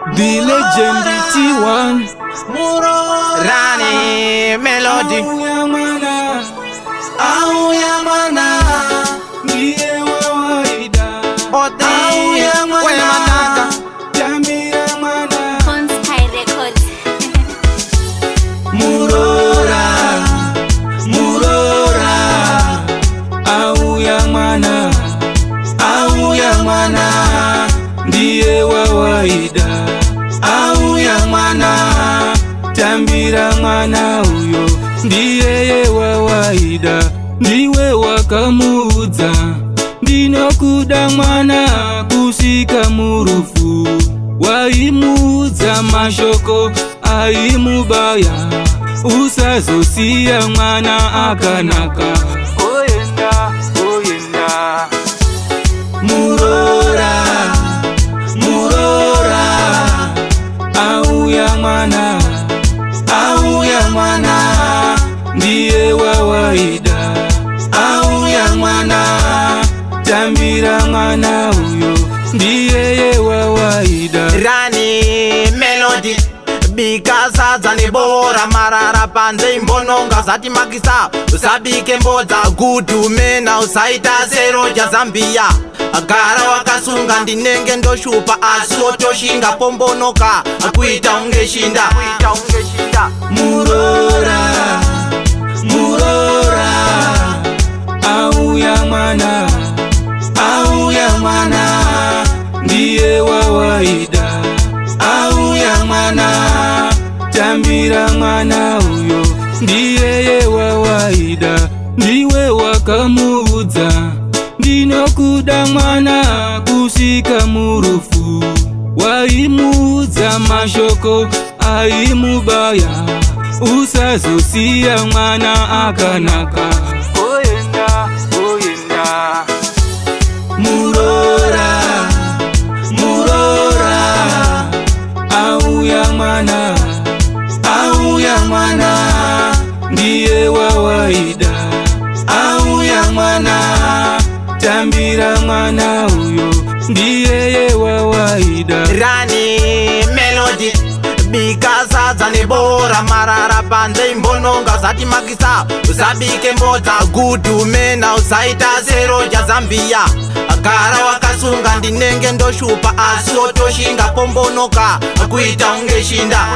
The legend T1 Rani Melody Au ya mana ndiye wawaida Ote Au ya mana we manaka Jamii ya mana Consky Records. Murora Au ya mana ndiye wawaida Au ya mana tambira mwana uyo ndiye wawaida ndiwe wakamuudza ndinokuda mwana kusika murufu waimuudza mashoko aimubaya usazosiya mwana akanaka oyenda Murora Au ya mwana ndiye wawaida Au ya mwana tambira mwana uyo ndiye wawaida Rani Melody Bikasadza nebora marara panze imbononga zati makisa usabike mbodza gudhumena usaita seroja Zambia agara wakasunga ndinenge ndoshupa asi otoshinga pombonoka akuita unge shinda Murora Au ya mwana ndiye wawaida Au ya mwana tambira mwana uyo ndiye wawaida ndiwe wakamuudza ndinokuda mwana kusika murufu waimuudza mashoko aimubaya usazosiya mwana akanaka oyenda Murora Au ya mwana ndiye wawaida Au ya mwana tambira mwana uyo ndiye wawaida Rani Melody Bikasadza nebora marara panze imbononga zati makisa usabike mbodza gudhumena usaita seroja Zambia agara wakasunga ndinenge ndoshupa asi otoshinga pombonoka akuita unge shinda